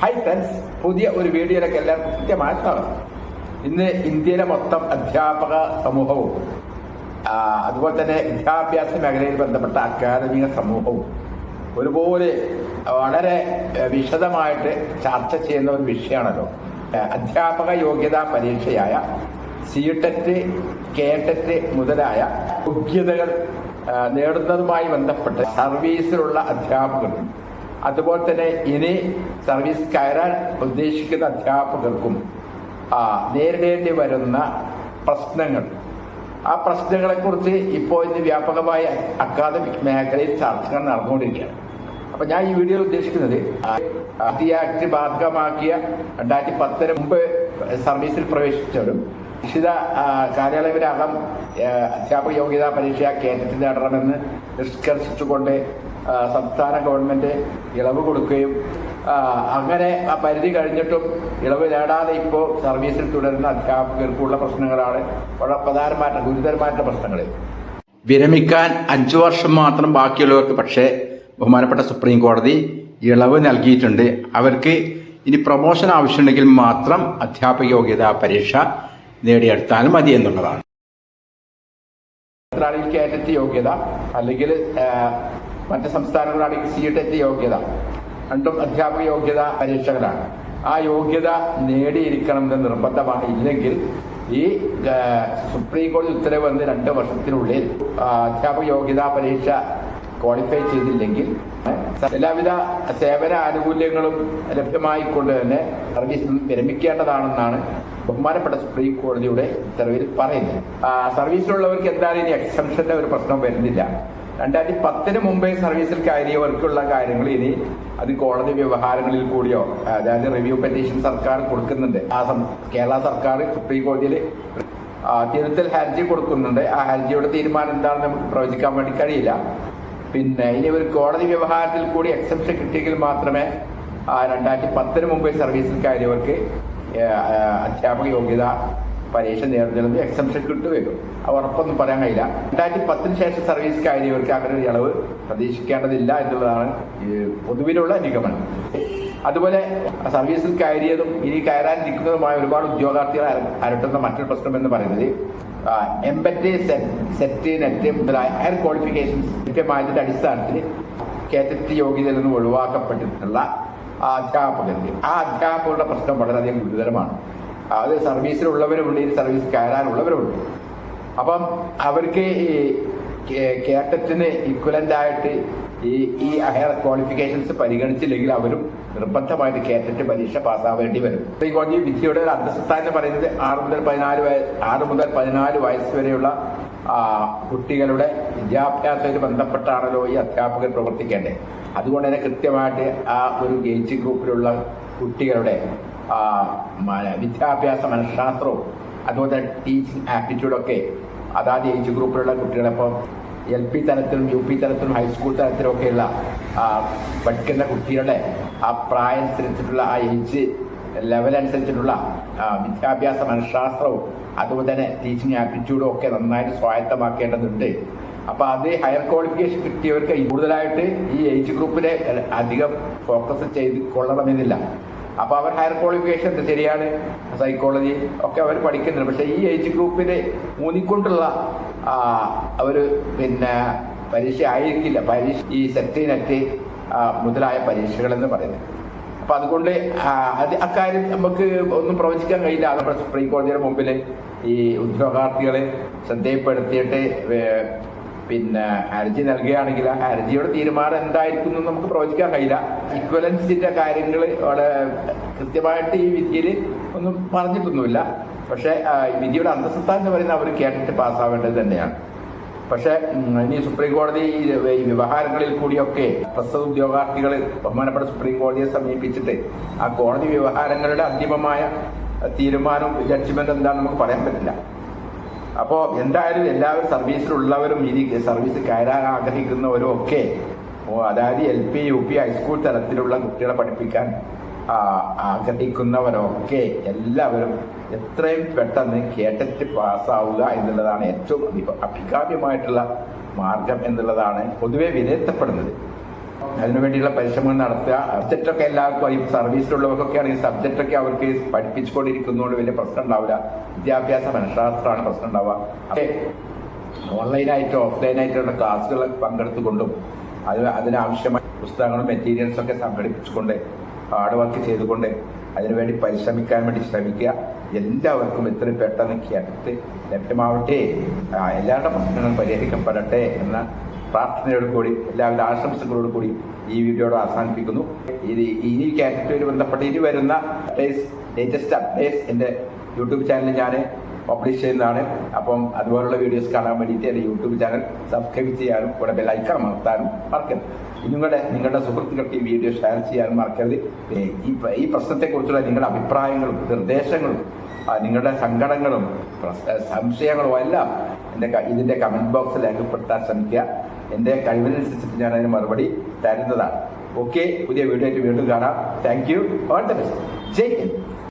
Hi friends, പുതിയ ഒരു വീഡിയോയിലേക്ക് എല്ലാവർക്കും കൃത്യമായ സ്വാഗതം. ഇന്ന് ഇന്ത്യയിലെ മൊത്തം അധ്യാപക സമൂഹവും അതുപോലെ തന്നെ വിദ്യാഭ്യാസ മേഖലയിൽ ബന്ധപ്പെട്ട അക്കാദമിക സമൂഹവും ഒരുപോലെ വളരെ വിശദമായിട്ട് ചർച്ച ചെയ്യുന്ന ഒരു വിഷയമാണല്ലോ അധ്യാപക യോഗ്യതാ പരീക്ഷയായ CTET, KTET മുതലായ യോഗ്യതകൾ നേടുന്നതുമായി ബന്ധപ്പെട്ട് സർവീസിലുള്ള അധ്യാപകർക്കും അതുപോലെ തന്നെ ഇനി സർവീസ് കയറാൻ ഉദ്ദേശിക്കുന്ന അധ്യാപകർക്കും നേരിടേണ്ടി വരുന്ന പ്രശ്നങ്ങൾ, ആ പ്രശ്നങ്ങളെക്കുറിച്ച് ഇപ്പോൾ ഇന്ന് വ്യാപകമായ അക്കാദമിക് മേഖലയിൽ ചർച്ചകൾ നടന്നുകൊണ്ടിരിക്കുകയാണ്. അപ്പൊ ഞാൻ ഈ വീഡിയോയിൽ ഉദ്ദേശിക്കുന്നത് ആക്ട് ബാധകമാക്കിയ 2010 മുമ്പ് സർവീസിൽ പ്രവേശിച്ചവരും നിശ്ചിത കാലയളവിനകം അധ്യാപക യോഗ്യതാ പരീക്ഷ കേന്ദ്രത്തിൽ നേടണമെന്ന് നിഷ്കർഷിച്ചുകൊണ്ട് സംസ്ഥാന ഗവൺമെന്റ് ഇളവ് കൊടുക്കുകയും അങ്ങനെ ആ പരിധി കഴിഞ്ഞിട്ടും ഇളവ് നേടാതെ ഇപ്പോൾ സർവീസിൽ തുടരുന്ന അധ്യാപകർക്കുള്ള പ്രശ്നങ്ങളാണ് വളരെ പ്രധാനമായിട്ട് ഗുരുതരമായിട്ടുള്ള പ്രശ്നങ്ങൾ. വിരമിക്കാൻ 5 വർഷം മാത്രം ബാക്കിയുള്ളവർക്ക് പക്ഷേ ബഹുമാനപ്പെട്ട സുപ്രീം കോടതി ഇളവ് നൽകിയിട്ടുണ്ട്. അവർക്ക് ഇനി പ്രൊമോഷൻ ആവശ്യമുണ്ടെങ്കിൽ മാത്രം അധ്യാപക യോഗ്യതാ പരീക്ഷ നേടിയെടുത്താലും മതി എന്നുള്ളതാണ്. KTET യോഗ്യത അല്ലെങ്കിൽ മറ്റ് സംസ്ഥാനങ്ങളാണെങ്കിൽ CTET യോഗ്യത, രണ്ടും അധ്യാപക യോഗ്യത പരീക്ഷകളാണ്. ആ യോഗ്യത നേടിയിരിക്കണമെന്ന് നിർബന്ധമാണ്. ഇല്ലെങ്കിൽ ഈ സുപ്രീം കോടതി ഉത്തരവ് വന്ന് 2 വർഷത്തിനുള്ളിൽ അധ്യാപക യോഗ്യതാ പരീക്ഷ ക്വാളിഫൈ ചെയ്തില്ലെങ്കിൽ എല്ലാവിധ സേവന ആനുകൂല്യങ്ങളും ലഭ്യമായിക്കൊണ്ട് തന്നെ സർവീസിൽ വിരമിക്കേണ്ടതാണെന്നാണ് ബഹുമാനപ്പെട്ട സുപ്രീം കോടതിയുടെ ഉത്തരവിൽ പറയുന്നത്. സർവീസിലുള്ളവർക്ക് എന്തായാലും ഇനി എക്സംഷന്റെ ഒരു പ്രശ്നം വരുന്നില്ല. 2010 മുമ്പേ സർവീസിൽ കയറിയവർക്കുള്ള കാര്യങ്ങൾ ഇനി അത് കോടതി വ്യവഹാരങ്ങളിൽ കൂടിയോ, അതായത് റിവ്യൂ പെറ്റീഷൻ സർക്കാർ കൊടുക്കുന്നുണ്ട്. കേരള സർക്കാർ സുപ്രീം കോടതിയിൽ തിരുത്തൽ ഹർജി കൊടുക്കുന്നുണ്ട്. ആ ഹർജിയുടെ തീരുമാനം എന്താണെന്ന് നമുക്ക് പ്രവചിക്കാൻ വേണ്ടി കഴിയില്ല. പിന്നെ ഇനി ഒരു കോടതി വ്യവഹാരത്തിൽ കൂടി എക്സംഷൻ കിട്ടിയെങ്കിൽ മാത്രമേ 2010 മുമ്പേ സർവീസിൽ കയറിയവർക്ക് അധ്യാപക യോഗ്യത പരീക്ഷ നേടുന്നത് എക്സംഷൻ കിട്ടുകയുള്ളൂ. അത് ഉറപ്പൊന്നും പറയാൻ കഴിയില്ല. 2010 ശേഷം സർവീസ് കയറിയവർക്ക് അങ്ങനെ ഒരു ഇളവ് പ്രതീക്ഷിക്കേണ്ടതില്ല എന്നുള്ളതാണ് പൊതുവിലുള്ള നിഗമനം. അതുപോലെ സർവീസിൽ കയറിയതും ഇനി കയറാനിരിക്കുന്നതുമായ ഒരുപാട് ഉദ്യോഗാർത്ഥികളെ അലട്ടുന്ന മറ്റൊരു പ്രശ്നം എന്ന് പറയുന്നത് എംബറ്റ്, സെറ്റ്, നെറ്റ് മുതലായ ഹയർ ക്വാളിഫിക്കേഷൻസ് ലഭ്യമായതിന്റെ അടിസ്ഥാനത്തിൽ KTET യോഗ്യതയിൽ നിന്ന് ഒഴിവാക്കപ്പെട്ടിട്ടുള്ള അധ്യാപകരുടെ പ്രശ്നം വളരെയധികം ഗുരുതരമാണ്. അത് സർവീസിലുള്ളവരുമുണ്ട്, ഇനി സർവീസ് കയറാനുള്ളവരുമുണ്ട്. അപ്പം അവർക്ക് ഈ KTET ഇക്വലന്റ് ആയിട്ട് ഈ ഹയർ ക്വാളിഫിക്കേഷൻസ് പരിഗണിച്ചില്ലെങ്കിൽ അവരും നിർബന്ധമായിട്ട് KTET പരീക്ഷ പാസ്സാവേണ്ടി വരും. ഈ കോടതി വിധിയുടെ ഒരു അന്തസ്ഥ എന്ന് പറയുന്നത് 6 മുതൽ 14 വയസ്സ് വരെയുള്ള കുട്ടികളുടെ വിദ്യാഭ്യാസവുമായി ബന്ധപ്പെട്ടാണല്ലോ ഈ അധ്യാപകർ പ്രവർത്തിക്കേണ്ടത്. അതുകൊണ്ട് തന്നെ കൃത്യമായിട്ട് ആ ഒരു ഏജ് ഗ്രൂപ്പിലുള്ള കുട്ടികളുടെ വിദ്യാഭ്യാസ മനഃശാസ്ത്രവും അതുപോലെ തന്നെ ടീച്ചിങ് ആപ്റ്റിറ്റ്യൂഡൊക്കെ അതാത് ഏജ് ഗ്രൂപ്പിലുള്ള കുട്ടികളെ ഇപ്പോൾ LP തലത്തിലും UP തലത്തിലും ഹൈസ്കൂൾ തലത്തിലും ഒക്കെയുള്ള പഠിക്കുന്ന കുട്ടികളുടെ ആ പ്രായമനുസരിച്ചിട്ടുള്ള ആ ഏജ് ലെവൽ അനുസരിച്ചിട്ടുള്ള വിദ്യാഭ്യാസ മനഃശാസ്ത്രവും അതുപോലെ തന്നെ ടീച്ചിങ് ആപ്റ്റിറ്റ്യൂഡും ഒക്കെ നന്നായിട്ട് സ്വായത്തമാക്കേണ്ടതുണ്ട്. അപ്പൊ അത് ഹയർ ക്വാളിഫിക്കേഷൻ കിട്ടിയവർക്ക് കൂടുതലായിട്ട് ഈ ഏജ് ഗ്രൂപ്പിനെ അധികം ഫോക്കസ് ചെയ്ത് കൊള്ളണമെന്നില്ല. അപ്പൊ അവർ ഹയർ ക്വാളിഫിക്കേഷൻ ശരിയാണ്, സൈക്കോളജി ഒക്കെ അവർ പഠിക്കുന്നുണ്ട്. പക്ഷെ ഈ ഏജ് ഗ്രൂപ്പിനെ ഊന്നിക്കൊണ്ടുള്ള ഒരു പരീക്ഷ ആയിരിക്കില്ല ഈ സെറ്റ്, നെറ്റ് മുതലായ പരീക്ഷകൾ എന്ന് പറയുന്നത്. അപ്പൊ അതുകൊണ്ട് അക്കാര്യം നമുക്ക് ഒന്നും പ്രവചിക്കാൻ കഴിയില്ല. നമ്മുടെ സുപ്രീം കോടതിയുടെ മുമ്പിൽ ഈ ഉദ്യോഗാർത്ഥികളെ ശ്രദ്ധയിൽപ്പെടുത്തിയിട്ട് ഹർജി നൽകുകയാണെങ്കിൽ ആ ഹർജിയുടെ തീരുമാനം എന്തായിരിക്കും എന്ന് നമുക്ക് പ്രവചിക്കാൻ കഴിയില്ല. ഇക്വലൻസിന്റെ കാര്യങ്ങൾ അവിടെ കൃത്യമായിട്ട് ഈ വിധിയിൽ ഒന്നും പറഞ്ഞിട്ടൊന്നുമില്ല. പക്ഷെ വിധിയുടെ അന്തസ്ഥ എന്ന് പറയുന്നത് അവർ KTET പാസ്സാവേണ്ടത് തന്നെയാണ്. പക്ഷെ ഇനി സുപ്രീം കോടതി ഈ വ്യവഹാരങ്ങളിൽ കൂടിയൊക്കെ പ്രസ്തുത ഉദ്യോഗാർത്ഥികൾ ബഹുമാനപ്പെട്ട സുപ്രീം കോടതിയെ സമീപിച്ചിട്ട് ആ കോടതി വ്യവഹാരങ്ങളുടെ അന്തിമമായ തീരുമാനം, ജഡ്ജ്മെന്റ് എന്താണെന്ന് നമുക്ക് പറയാൻ പറ്റില്ല. അപ്പോൾ എന്തായാലും എല്ലാവരും സർവീസിലുള്ളവരും ഇനി സർവീസ് കയറാൻ ആഗ്രഹിക്കുന്നവരും ഒക്കെ, അതായത് LP, UP, ഹൈസ്കൂൾ തലത്തിലുള്ള കുട്ടികളെ പഠിപ്പിക്കാൻ ആഗ്രഹിക്കുന്നവരൊക്കെ എല്ലാവരും എത്രയും പെട്ടെന്ന് KTET പാസ്സാവുക എന്നുള്ളതാണ് ഏറ്റവും അഭികാമ്യമായിട്ടുള്ള മാർഗം എന്നുള്ളതാണ് പൊതുവെ വിലയിരുത്തപ്പെടുന്നത്. അതിനുവേണ്ടിയുള്ള പരിശ്രമങ്ങൾ നടത്തുക. സബ്ജക്റ്റൊക്കെ എല്ലാവർക്കും ഈ സർവീസിലുള്ളവർക്കൊക്കെ ആണെങ്കിൽ സബ്ജക്റ്റൊക്കെ അവർക്ക് പഠിപ്പിച്ചുകൊണ്ടിരിക്കുന്നതുകൊണ്ട് വലിയ പ്രശ്നം ഉണ്ടാവില്ല. വിദ്യാഭ്യാസ മനഃശാസ്ത്രമാണ് പ്രശ്നം ഉണ്ടാവുക. ഓൺലൈനായിട്ടോ ഓഫ്ലൈനായിട്ടുള്ള ക്ലാസ്സുകൾ പങ്കെടുത്തുകൊണ്ടും അതിനാവശ്യമായ പുസ്തകങ്ങളും മെറ്റീരിയൽസൊക്കെ സംഘടിപ്പിച്ചുകൊണ്ട് ഹാർഡ് വർക്ക് ചെയ്തുകൊണ്ട് അതിനുവേണ്ടി പരിശ്രമിക്കാൻ വേണ്ടി ശ്രമിക്കുക. എല്ലാവർക്കും എത്രയും പെട്ടെന്ന് കേട്ടിട്ട് ലഭ്യമാവട്ടെ, എല്ലാവരുടെ പ്രശ്നങ്ങളും പരിഹരിക്കപ്പെടട്ടെ എന്ന പ്രാർത്ഥനയോട് കൂടി എല്ലാവിധ ആശംസകളോട് കൂടി ഈ വീഡിയോയോട് അവസാനിപ്പിക്കുന്നു. ഇനി കാറ്റഗറിയുമായി ബന്ധപ്പെട്ട് ഇനി വരുന്ന ലേറ്റസ്റ്റ് അപ്ഡേറ്റ്സ് എൻ്റെ യൂട്യൂബ് ചാനലിൽ ഞാൻ പബ്ലിഷ് ചെയ്യുന്നതാണ്. അപ്പം അതുപോലുള്ള വീഡിയോസ് കാണാൻ വേണ്ടിയിട്ട് എൻ്റെ യൂട്യൂബ് ചാനൽ സബ്സ്ക്രൈബ് ചെയ്യാനും കൂടെ ബെല്ലൈക്കൺ അമർത്താനും മറക്കരുത്. നിങ്ങളുടെ സുഹൃത്തുക്കൾക്ക് ഈ വീഡിയോ ഷെയർ ചെയ്യാനും മറക്കരുത്. ഈ പ്രശ്നത്തെക്കുറിച്ചുള്ള നിങ്ങളുടെ അഭിപ്രായങ്ങളും നിർദ്ദേശങ്ങളും നിങ്ങളുടെ സങ്കടങ്ങളും സംശയങ്ങളും എല്ലാം ഇതിൻ്റെ കമൻറ്റ് ബോക്സിൽ രേഖപ്പെടുത്താൻ ശ്രമിക്കുക. എൻ്റെ കഴിവിനനുസരിച്ചിട്ട് ഞാൻ അതിന് മറുപടി തരുന്നതാണ്. ഓക്കെ, പുതിയ വീഡിയോ ആയിട്ട് വീണ്ടും കാണാം. Thank you. All the best. Jai Hind.